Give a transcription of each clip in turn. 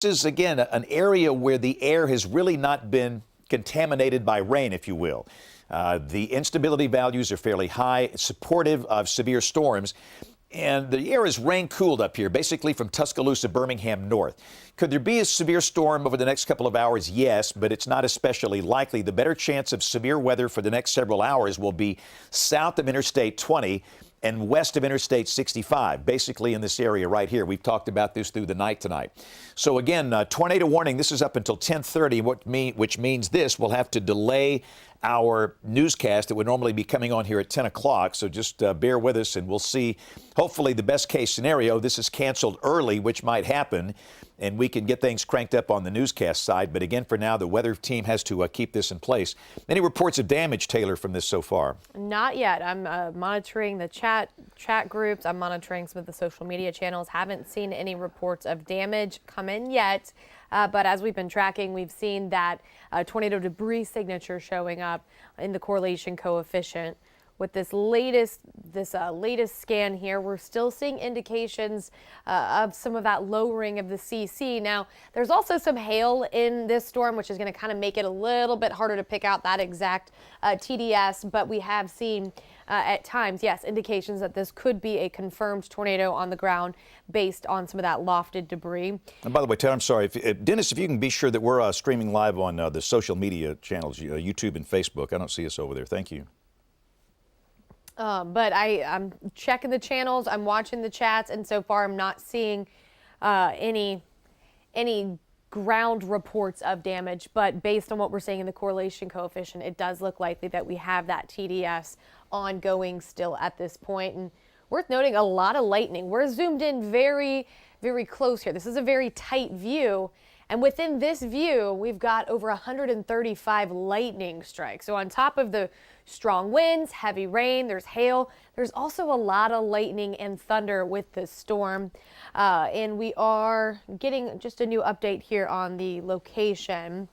This is, again, an area where the air has really not been contaminated by rain, if you will. The instability values are fairly high, supportive of severe storms. And the air is rain cooled up here, basically from Tuscaloosa, Birmingham north. Could there be a severe storm over the next couple of hours? Yes, but it's not especially likely. The better chance of severe weather for the next several hours will be south of Interstate 20 and west of Interstate 65, basically in this area right here. We've talked about this through the night tonight. So again, tornado warning, this is up until 10:30, which means this, we'll have to delay our newscast that would normally be coming on here at 10 o'clock. So just bear with us and we'll see, hopefully the best case scenario, this is canceled early, which might happen, and we can get things cranked up on the newscast side. But again, for now, the weather team has to keep this in place. Any reports of damage, Taylor, from this so far? Not yet. I'm monitoring the chat groups. I'm monitoring some of the social media channels. Haven't seen any reports of damage come in yet. But as we've been tracking, we've seen that tornado debris signature showing up in the correlation coefficient. With this latest scan here, we're still seeing indications of some of that lowering of the CC. Now, there's also some hail in this storm, which is going to kind of make it a little bit harder to pick out that exact TDS, but we have seen at times, yes, indications that this could be a confirmed tornado on the ground based on some of that lofted debris. And by the way, Taylor, I'm sorry, Dennis, if you can be sure that we're streaming live on the social media channels, YouTube and Facebook. I don't see us over there. Thank you. But I'm checking the channels, I'm watching the chats, and so far I'm not seeing any ground reports of damage. But based on what we're seeing in the correlation coefficient, it does look likely that we have that TDS ongoing still at this point. And worth noting, a lot of lightning. We're zoomed in very, very close here. This is a very tight view. And within this view, we've got over 135 lightning strikes. So on top of the strong winds, heavy rain, there's hail, there's also a lot of lightning and thunder with this storm. And we are getting just a new update here on the location.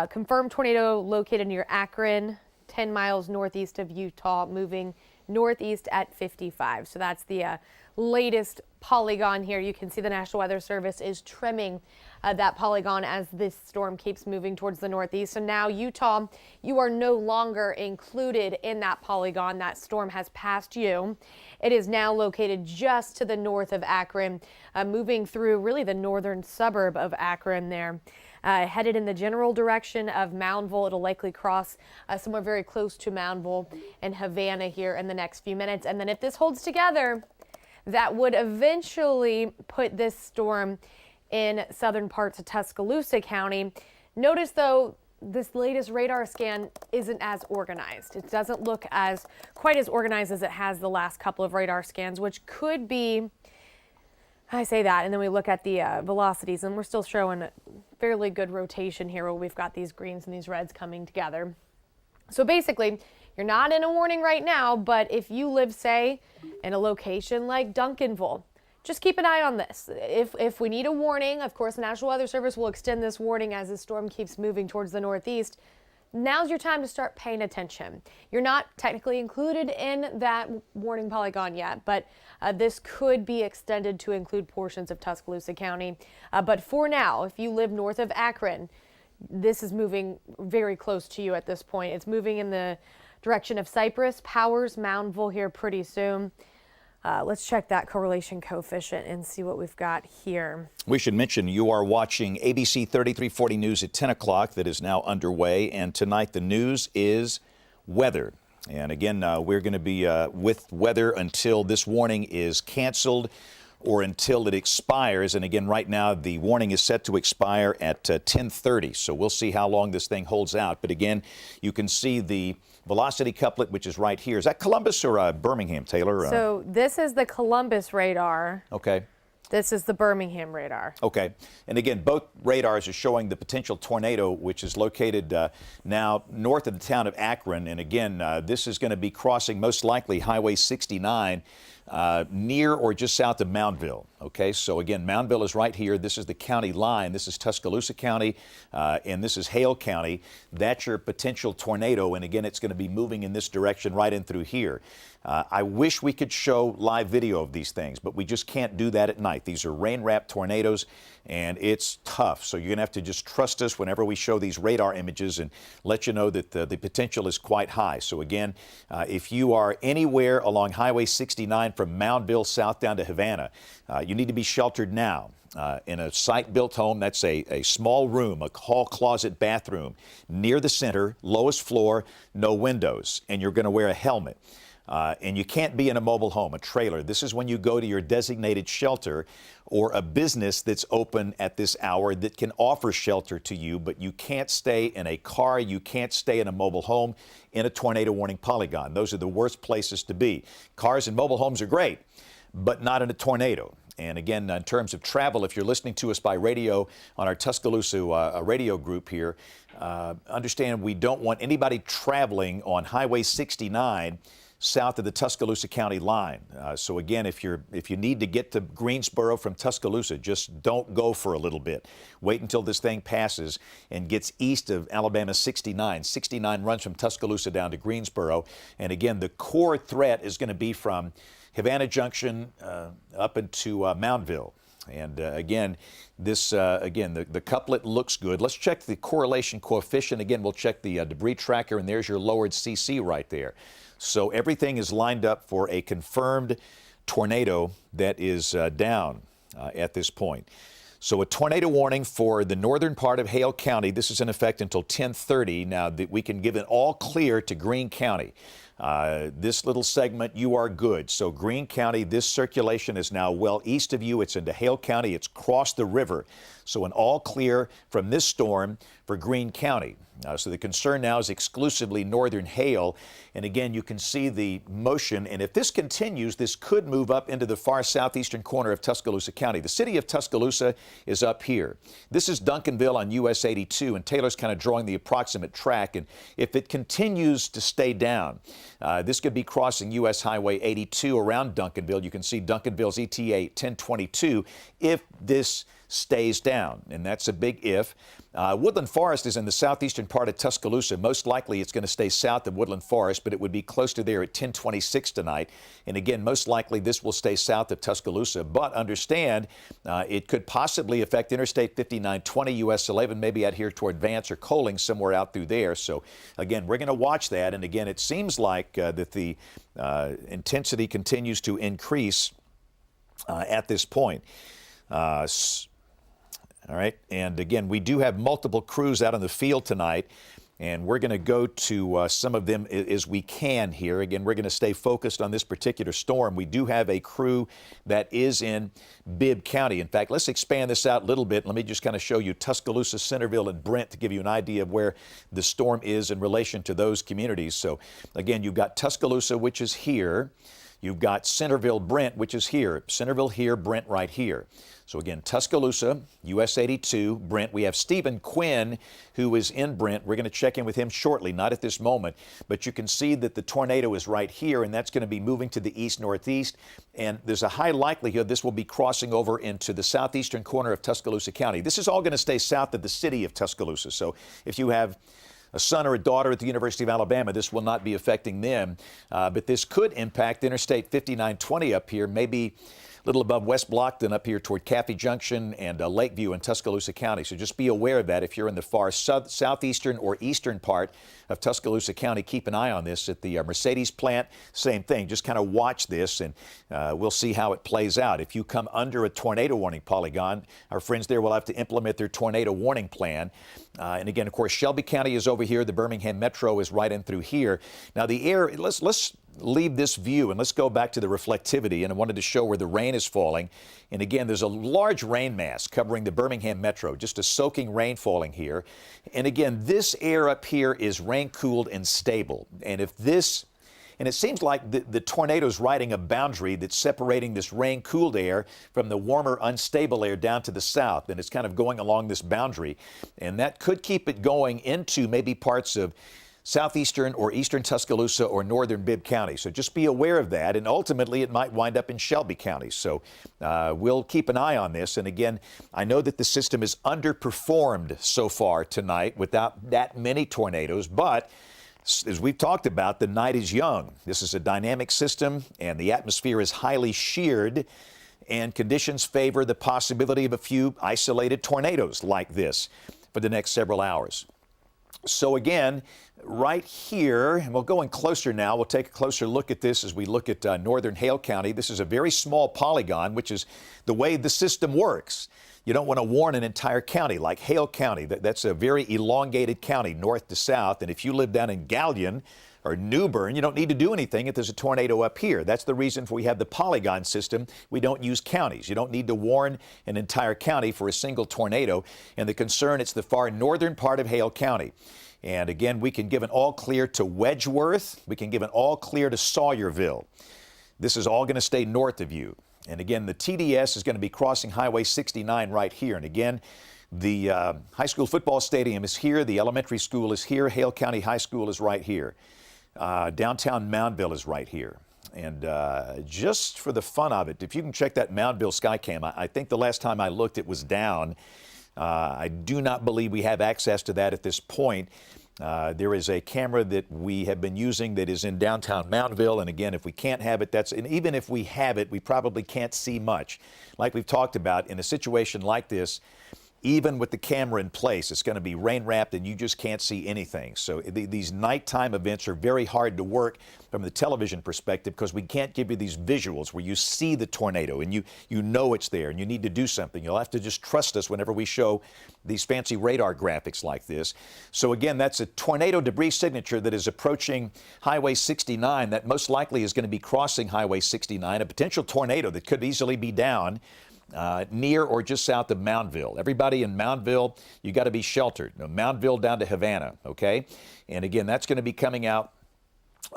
Confirmed tornado located near Akron, 10 miles northeast of Utah, moving northeast at 55. So that's the latest polygon here. You can see the National Weather Service is trimming that polygon as this storm keeps moving towards the northeast. So now Utah, you are no longer included in that polygon. That storm has passed you. It is now located just to the north of Akron, moving through really the northern suburb of Akron there. Headed in the general direction of Moundville. It'll likely cross somewhere very close to Moundville and Havana here in the next few minutes. And then if this holds together, that would eventually put this storm in southern parts of Tuscaloosa County. Notice, though, this latest radar scan isn't as organized. It doesn't look quite as organized as it has the last couple of radar scans, which could be, I say that, and then we look at the velocities, and we're still showing a fairly good rotation here where we've got these greens and these reds coming together. So basically, you're not in a warning right now, but if you live, say, in a location like Duncanville, just keep an eye on this. If we need a warning, of course, the National Weather Service will extend this warning as the storm keeps moving towards the northeast. Now's your time to start paying attention. You're not technically included in that warning polygon yet, but this could be extended to include portions of Tuscaloosa County. But for now, if you live north of Akron, this is moving very close to you at this point. It's moving in the direction of Cypress, Powers, Moundville here pretty soon. Let's check that correlation coefficient and see what we've got here. We should mention you are watching ABC 3340 News at 10 o'clock that is now underway. And tonight the news is weather. And again, we're going to be with weather until this warning is canceled or until it expires. And again, right now, the warning is set to expire at 10:30. So we'll see how long this thing holds out. But again, you can see the velocity couplet, which is right here. Is that Columbus or Birmingham, Taylor? So this is the Columbus radar. Okay. This is the Birmingham radar. Okay. And again, both radars are showing the potential tornado, which is located now north of the town of Akron. And again, this is going to be crossing most likely Highway 69 near or just south of Moundville. Okay, so again, Moundville is right here. This is the county line. This is Tuscaloosa County, and this is Hale County. That's your potential tornado, and again, it's going to be moving in this direction right in through here. I wish we could show live video of these things, but we just can't do that at night. These are rain-wrapped tornadoes, and it's tough. So you're going to have to just trust us whenever we show these radar images and let you know that the potential is quite high. So again, if you are anywhere along Highway 69 from Moundville south down to Havana, you need to be sheltered now. In a site-built home, that's a small room, a hall closet bathroom, near the center, lowest floor, no windows, and you're going to wear a helmet. And you can't be in a mobile home, a trailer. This is when you go to your designated shelter or a business that's open at this hour that can offer shelter to you, but you can't stay in a car, you can't stay in a mobile home in a tornado warning polygon. Those are the worst places to be. Cars and mobile homes are great, but not in a tornado. And again, in terms of travel, if you're listening to us by radio on our Tuscaloosa radio group here, understand we don't want anybody traveling on Highway 69 south of the Tuscaloosa County line. So again, if you need to get to Greensboro from Tuscaloosa, just don't go for a little bit. Wait until this thing passes and gets east of Alabama 69. 69 runs from Tuscaloosa down to Greensboro. And again, the core threat is going to be from Havana Junction up into Moundville. And again, the couplet looks good. Let's check the correlation coefficient. Again, we'll check the debris tracker, and there's your lowered CC right there. So everything is lined up for a confirmed tornado that is down at this point. So a tornado warning for the northern part of Hale County. This is in effect until 10:30. Now that we can give an all clear to Greene County. This little segment, you are good. So Greene County, this circulation is now well east of you. It's into Hale County. It's crossed the river. So an all clear from this storm for Greene County. So the concern now is exclusively northern Hale. And again, you can see the motion. And if this continues, this could move up into the far southeastern corner of Tuscaloosa County. The city of Tuscaloosa is up here. This is Duncanville on US 82, and Taylor's kind of drawing the approximate track. And if it continues to stay down, this could be crossing US Highway 82 around Duncanville. You can see Duncanville's ETA 1022 if this stays down, and that's a big if. Woodland Forest is in the southeastern part of Tuscaloosa. Most likely it's going to stay south of Woodland Forest, but it would be close to there at 1026 tonight. And again, most likely this will stay south of Tuscaloosa. But understand, it could possibly affect Interstate 5920, US 11, maybe out here toward Vance or Coling, somewhere out through there. So again, we're going to watch that. And again, it seems like that the intensity continues to increase at this point. All right, and again, we do have multiple crews out in the field tonight, and we're going to go to some of them as we can here. Again, we're going to stay focused on this particular storm. We do have a crew that is in Bibb County. In fact, let's expand this out a little bit. Let me just kind of show you Tuscaloosa, Centerville, and Brent to give you an idea of where the storm is in relation to those communities. So again, you've got Tuscaloosa, which is here. You've got Centerville, Brent, which is here. Centerville here, Brent right here. So again, Tuscaloosa, US 82, Brent. We have Stephen Quinn, who is in Brent. We're going to check in with him shortly, not at this moment. But you can see that the tornado is right here, and that's going to be moving to the east-northeast. And there's a high likelihood this will be crossing over into the southeastern corner of Tuscaloosa County. This is all going to stay south of the city of Tuscaloosa. So if you have a son or a daughter at the University of Alabama, this will not be affecting them. But this could impact Interstate 5920 up here, maybe a little above West Blockton up here toward Caffey Junction and Lakeview in Tuscaloosa County. So just be aware of that if you're in the far southeastern or eastern part of Tuscaloosa County. Keep an eye on this at the Mercedes plant. Same thing. Just kind of watch this, and we'll see how it plays out. If you come under a tornado warning polygon, our friends there will have to implement their tornado warning plan. And again, of course, Shelby County is over here. The Birmingham Metro is right in through here. Now, the air, let's leave this view and let's go back to the reflectivity. And I wanted to show where the rain is falling. And again, there's a large rain mass covering the Birmingham Metro, just a soaking rain falling here. And again, this air up here is rain-cooled and stable. And if this, and it seems like the tornado is riding a boundary that's separating this rain-cooled air from the warmer, unstable air down to the south. And it's kind of going along this boundary. And that could keep it going into maybe parts of southeastern or eastern Tuscaloosa or northern Bibb County. So just be aware of that. And ultimately, it might wind up in Shelby County. So we'll keep an eye on this. And again, I know that the system is underperformed so far tonight without that many tornadoes, but As we've talked about, the night is young. This is a dynamic system, and the atmosphere is highly sheared, and conditions favor the possibility of a few isolated tornadoes like this for the next several hours. So again, right here, and we'll go in closer now. We'll take a closer look at this as we look at northern Hale County. This is a very small polygon, which is the way the system works. You don't want to warn an entire county like Hale County. That's a very elongated county, north to south. And if you live down in Gallion or New Bern, you don't need to do anything if there's a tornado up here. That's the reason we have the polygon system. We don't use counties. You don't need to warn an entire county for a single tornado. And the concern, it's the far northern part of Hale County. And again, we can give an all clear to Wedgeworth. We can give an all clear to Sawyerville. This is all going to stay north of you. And again, the TDS is going to be crossing Highway 69 right here. And again, the high school football stadium is here. The elementary school is here. Hale County High School is right here. Downtown Moundville is right here. And just for the fun of it, if you can check that Moundville Skycam, I think the last time I looked, it was down. I do not believe we have access to that at this point. There is a camera that we have been using that is in downtown Moundville, and again, if we can't have it, and even if we have it, we probably can't see much. Like we've talked about, in a situation like this, even with the camera in place, it's going to be rain wrapped and you just can't see anything. So these nighttime events are very hard to work from the television perspective because we can't give you these visuals where you see the tornado and you know it's there and you need to do something. You'll have to just trust us whenever we show these fancy radar graphics like this. So again, that's a tornado debris signature that is approaching Highway 69 that most likely is going to be crossing Highway 69, a potential tornado that could easily be down near or just south of Moundville. Everybody in Moundville, you got to be sheltered. Moundville down to Havana, okay? And again, that's going to be coming out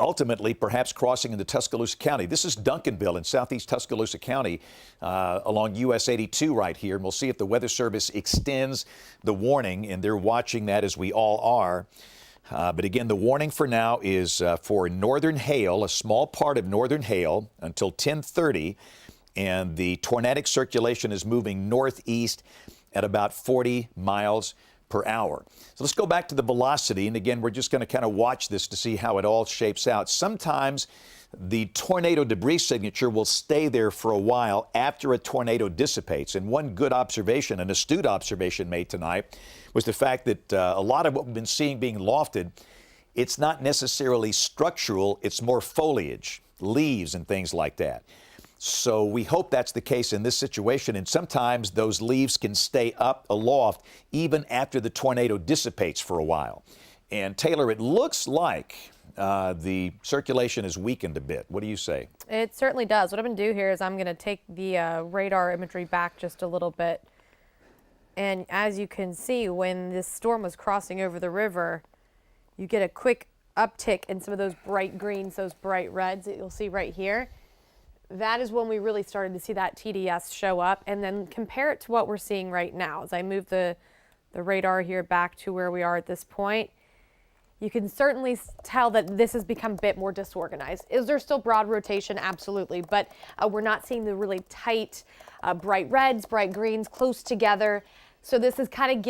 ultimately perhaps crossing into Tuscaloosa County. This is Duncanville in southeast Tuscaloosa County along US 82 right here. And we'll see if the Weather Service extends the warning, and they're watching that as we all are. But again, the warning for now is for northern Hale, a small part of northern Hale until 10:30. And the tornadic circulation is moving northeast at about 40 miles per hour. So let's go back to the velocity. And again, we're just going to kind of watch this to see how it all shapes out. Sometimes the tornado debris signature will stay there for a while after a tornado dissipates. And one good observation, an astute observation made tonight, was the fact that a lot of what we've been seeing being lofted, it's not necessarily structural, it's more foliage, leaves and things like that. So we hope that's the case in this situation, and sometimes those leaves can stay up aloft even after the tornado dissipates for a while. And Taylor, it looks like the circulation is weakened a bit. What do you say? It certainly does. What I'm going to do here is I'm going to take the radar imagery back just a little bit. And as you can see, when this storm was crossing over the river, you get a quick uptick in some of those bright greens, those bright reds that you'll see right here. That is when we really started to see that TDS show up, and then compare it to what we're seeing right now. As I move the radar here back to where we are at this point, you can certainly tell that this has become a bit more disorganized. Is there still broad rotation? Absolutely, but we're not seeing the really tight, bright reds, bright greens close together. So this is kind of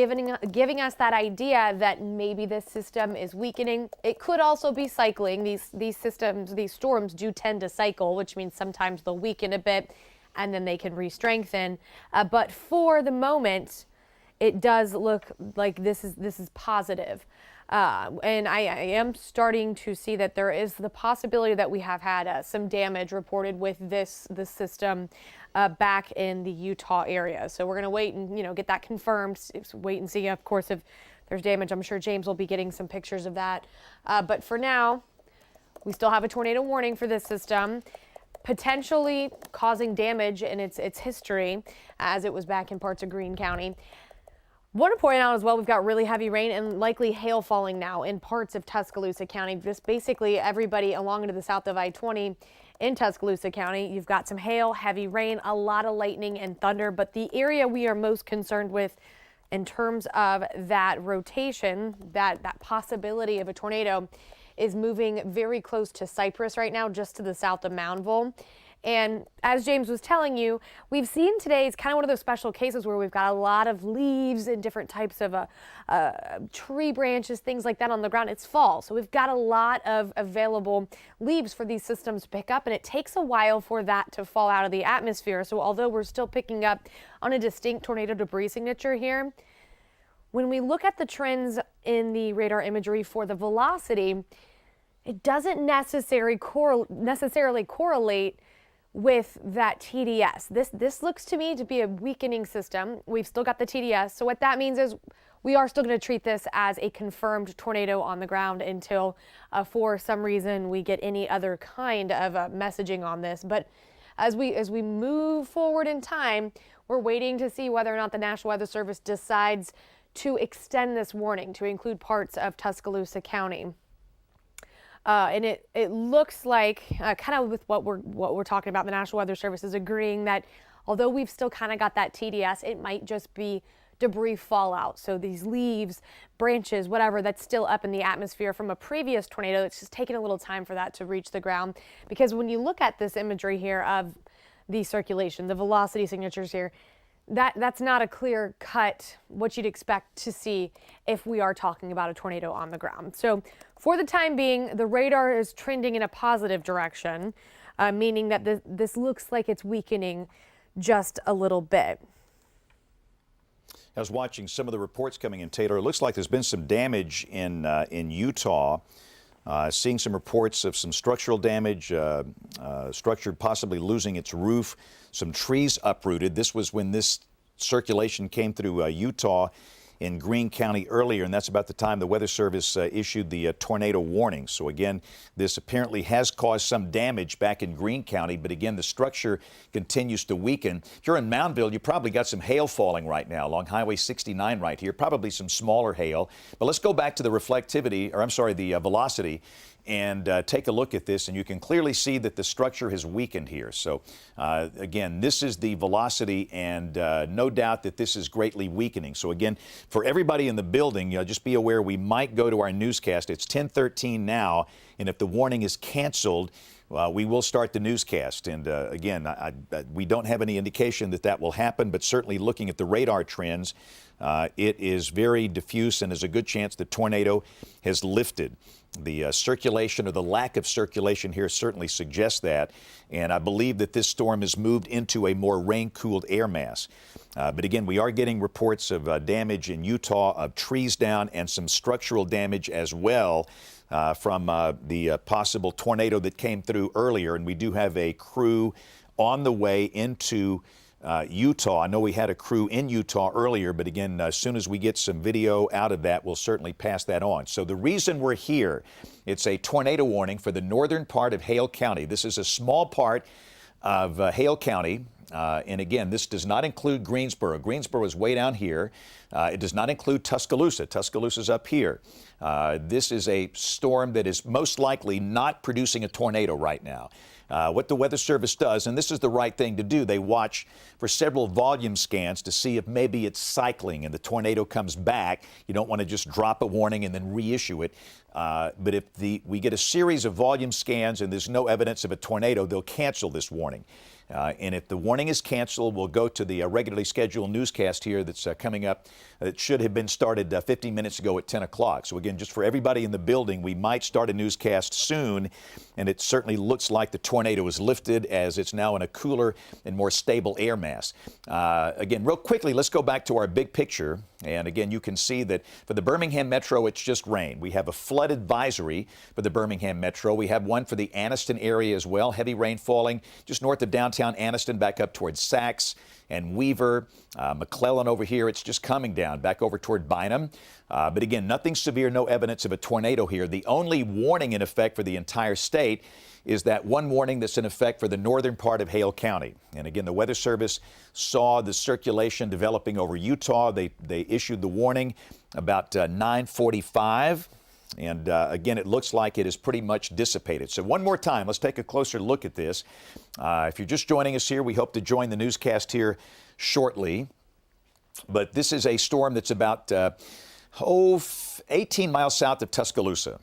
giving us that idea that maybe this system is weakening. It could also be cycling. These systems, these storms do tend to cycle, which means sometimes they'll weaken a bit and then they can re-strengthen. But for the moment, it does look like this is positive. And I am starting to see that there is the possibility that we have had some damage reported with this system back in the Utah area. So we're going to wait and get that confirmed. Wait and see, of course, if there's damage. I'm sure James will be getting some pictures of that. But for now, we still have a tornado warning for this system, potentially causing damage in its history, as it was back in parts of Greene County. Want to point out as well, we've got really heavy rain and likely hail falling now in parts of Tuscaloosa County. Just basically everybody along to the south of I-20 in Tuscaloosa County. You've got some hail, heavy rain, a lot of lightning and thunder, but the area we are most concerned with in terms of that rotation, that possibility of a tornado, is moving very close to Cypress right now, just to the south of Moundville. And as James was telling you, we've seen today is kind of one of those special cases where we've got a lot of leaves and different types of tree branches, things like that on the ground. It's fall, so we've got a lot of available leaves for these systems to pick up, and it takes a while for that to fall out of the atmosphere. So although we're still picking up on a distinct tornado debris signature here, when we look at the trends in the radar imagery for the velocity, it doesn't necessarily correlate with that TDS. This looks to me to be a weakening system. We've still got the TDS. So what that means is we are still going to treat this as a confirmed tornado on the ground until for some reason we get any other kind of messaging on this. But as we move forward in time, we're waiting to see whether or not the National Weather Service decides to extend this warning to include parts of Tuscaloosa County. And it looks like kind of with what we're talking about, the National Weather Service is agreeing that although we've still kind of got that TDS, it might just be debris fallout. So these leaves, branches, whatever that's still up in the atmosphere from a previous tornado, it's just taking a little time for that to reach the ground. Because when you look at this imagery here of the circulation, the velocity signatures here, that's not a clear cut what you'd expect to see if we are talking about a tornado on the ground. So for the time being, the radar is trending in a positive direction, meaning that this looks like it's weakening just a little bit. I was watching some of the reports coming in, Taylor. It looks like there's been some damage in Utah. Seeing some reports of some structural damage, structure possibly losing its roof, some trees uprooted. This was when this circulation came through Utah in Greene County earlier, and that's about the time the Weather Service issued the tornado warning. So again, this apparently has caused some damage back in Greene County, but again, the structure continues to weaken. If you're in Moundville, you probably got some hail falling right now along Highway 69 right here, probably some smaller hail. But let's go back to the reflectivity, or I'm sorry, the velocity, and take a look at this, and you can clearly see that the structure has weakened here. So again, this is the velocity, and no doubt that this is greatly weakening. So again, for everybody in the building, just be aware we might go to our newscast. It's 10:13 now, and if the warning is canceled, we will start the newscast. And again, we don't have any indication that that will happen, but certainly looking at the radar trends, it is very diffuse, and there's a good chance the tornado has lifted. The circulation or the lack of circulation here certainly suggests that, and I believe that this storm has moved into a more rain-cooled air mass. But again, we are getting reports of damage in Utah, of trees down, and some structural damage as well from the possible tornado that came through earlier. And we do have a crew on the way into Utah. I know we had a crew in Utah earlier, but again, as soon as we get some video out of that, we'll certainly pass that on. So the reason we're here, it's a tornado warning for the northern part of Hale County. This is a small part of Hale County. And again, this does not include Greensboro. Greensboro is way down here. It does not include Tuscaloosa. Tuscaloosa's up here. This is a storm that is most likely not producing a tornado right now. What the Weather Service does, and this is the right thing to do, they watch for several volume scans to see if maybe it's cycling and the tornado comes back. You don't want to just drop a warning and then reissue it. But if we get a series of volume scans and there's no evidence of a tornado, they'll cancel this warning. And if the warning is canceled, we'll go to the regularly scheduled newscast here that's coming up. It should have been started 15 minutes ago at 10 o'clock. So again, just for everybody in the building, we might start a newscast soon. And it certainly looks like the tornado is lifted as it's now in a cooler and more stable air mass. Again, real quickly, let's go back to our big picture. And again, you can see that for the Birmingham Metro, it's just rain. We have a flood advisory for the Birmingham Metro. We have one for the Anniston area as well. Heavy rain falling just north of downtown Anniston, back up towards Sachs and Weaver. McClellan over here, it's just coming down back over toward Bynum. But again, nothing severe, no evidence of a tornado here. The only warning in effect for the entire state is that one warning that's in effect for the northern part of Hale County. And again, the Weather Service saw the circulation developing over Utah. They issued the warning about 9:45. And again, it looks like it is pretty much dissipated. So one more time, let's take a closer look at this. If you're just joining us here, we hope to join the newscast here shortly. But this is a storm that's about 18 miles south of Tuscaloosa.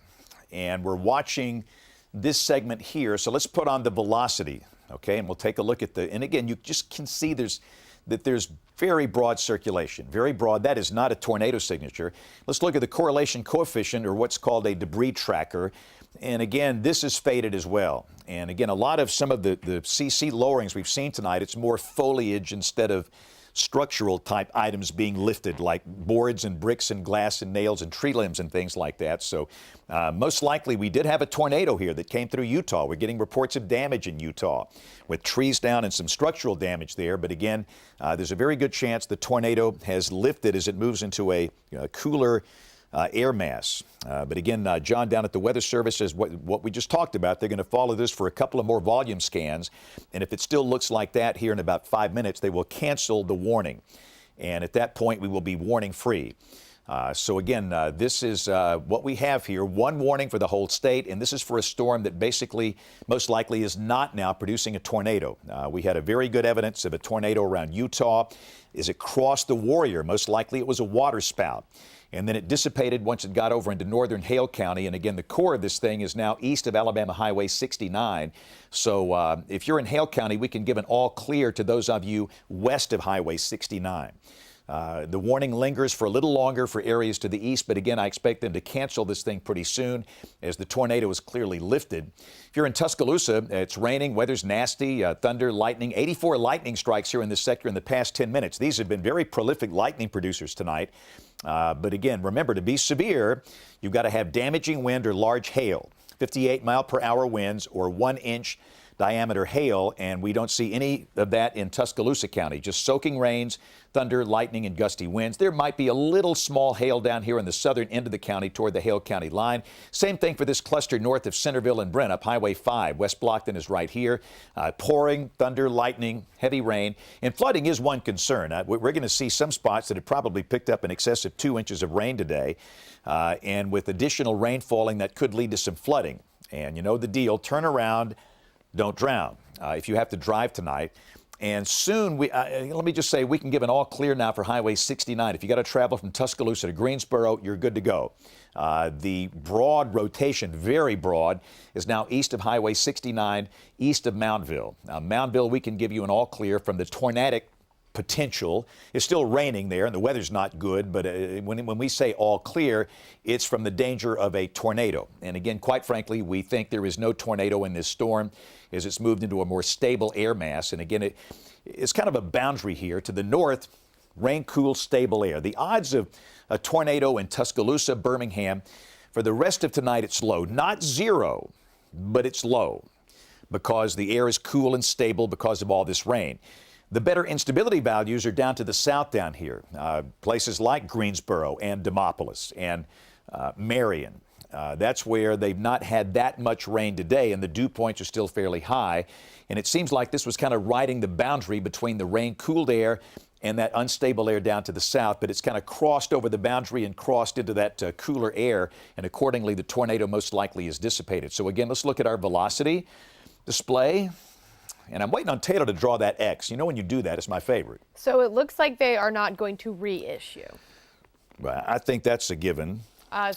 And we're watching this segment here. So let's put on the velocity. Okay, and we'll take a look at and again, you just can see there's very broad circulation, very broad. That is not a tornado signature. Let's look at the correlation coefficient, or what's called a debris tracker. And again, this is faded as well. And again, a lot of some of the CC lowerings we've seen tonight, it's more foliage instead of structural type items being lifted, like boards and bricks and glass and nails and tree limbs and things like that. So most likely we did have a tornado here that came through Utah. We're getting reports of damage in Utah with trees down and some structural damage there. But again, there's a very good chance the tornado has lifted as it moves into a cooler air mass. But again, John down at the Weather Service says what we just talked about. They're going to follow this for a couple of more volume scans. And if it still looks like that here in about 5 minutes, they will cancel the warning. And at that point, we will be warning free. So again, this is what we have here. One warning for the whole state, and this is for a storm that basically most likely is not now producing a tornado. We had a very good evidence of a tornado around Utah. As it crossed the Warrior, most likely it was a water spout. And then it dissipated once it got over into northern Hale County. And again, the core of this thing is now east of Alabama Highway 69. So if you're in Hale County, we can give an all clear to those of you west of Highway 69. The warning lingers for a little longer for areas to the east, but again, I expect them to cancel this thing pretty soon as the tornado is clearly lifted. If you're in Tuscaloosa, it's raining, weather's nasty, thunder, lightning, 84 lightning strikes here in this sector in the past 10 minutes. These have been very prolific lightning producers tonight. But again, remember, to be severe, you've got to have damaging wind or large hail, 58-mile-per-hour winds or 1-inch diameter hail, and we don't see any of that in Tuscaloosa County. Just soaking rains, thunder, lightning, and gusty winds. There might be a little small hail down here in the southern end of the county toward the Hale County line. Same thing for this cluster north of Centerville and Brent up Highway 5. West Blockton is right here. Pouring, thunder, lightning, heavy rain. And flooding is one concern. We're going to see some spots that have probably picked up in excess of 2 inches of rain today. And with additional rain falling, that could lead to some flooding. And you know the deal. Turn around. Don't drown if you have to drive tonight. And soon, let me just say, we can give an all clear now for Highway 69. If you got to travel from Tuscaloosa to Greensboro, you're good to go. The broad rotation, very broad, is now east of Highway 69, east of Mountville. Mountville, we can give you an all clear from the tornadic potential. It's still raining there and the weather's not good, but when we say all clear, it's from the danger of a tornado. And again, quite frankly, we think there is no tornado in this storm as it's moved into a more stable air mass. And again, it's kind of a boundary here. To the north, rain, cool, stable air. The odds of a tornado in Tuscaloosa, Birmingham, for the rest of tonight, it's low. Not zero, but it's low because the air is cool and stable because of all this rain. The better instability values are down to the south down here, places like Greensboro and Demopolis and Marion. That's where they've not had that much rain today, and the dew points are still fairly high. And it seems like this was kind of riding the boundary between the rain-cooled air and that unstable air down to the south, but it's kind of crossed over the boundary and crossed into that cooler air, and accordingly, the tornado most likely is dissipated. So again, let's look at our velocity display. And I'm waiting on Taylor to draw that X. You know, when you do that, it's my favorite. So it looks like they are not going to reissue. Well, I think that's a given. I'm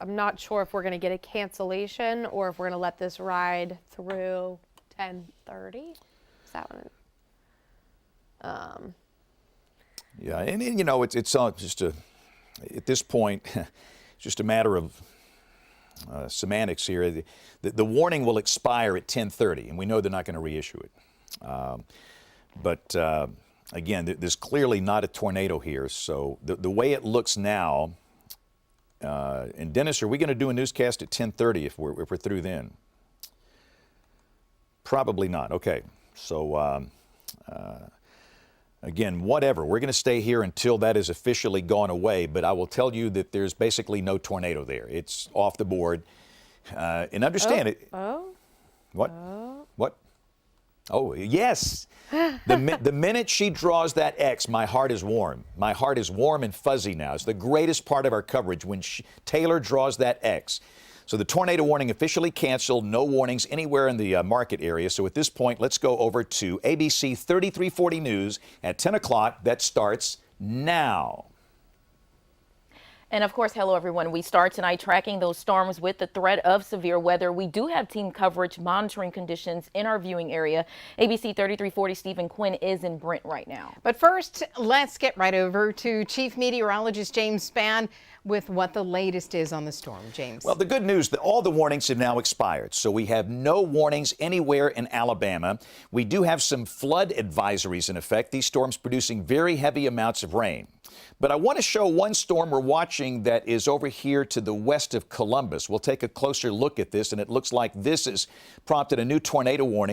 not sure if we're going to get a cancellation or if we're going to let this ride through 10:30. Is that what Yeah, and you know, it's just at this point, it's just a matter of semantics here. The warning will expire at 10:30, and we know they're not going to reissue it. But again, there's clearly not a tornado here. So the way it looks now, and Dennis, are we going to do a newscast at 10:30 if we're through then? Probably not. Okay. So again, whatever. We're going to stay here until that is officially gone away. But I will tell you that there's basically no tornado there. It's off the board. And understand it. Oh. What? What? Oh, yes. The minute she draws that X, my heart is warm. My heart is warm and fuzzy now. It's the greatest part of our coverage when Taylor draws that X. So the tornado warning officially canceled. No warnings anywhere in the market area. So at this point, let's go over to ABC 3340 News at 10 o'clock. That starts now. And of course, hello everyone. We start tonight tracking those storms with the threat of severe weather. We do have team coverage monitoring conditions in our viewing area. ABC 3340 Stephen Quinn is in Brent right now. But first, let's get right over to Chief Meteorologist James Spann with what the latest is on the storm. James. Well, the good news that all the warnings have now expired, so we have no warnings anywhere in Alabama. We do have some flood advisories in effect. These storms producing very heavy amounts of rain. But I want to show one storm we're watching that is over here to the west of Columbus. We'll take a closer look at this, and it looks like this has prompted a new tornado warning.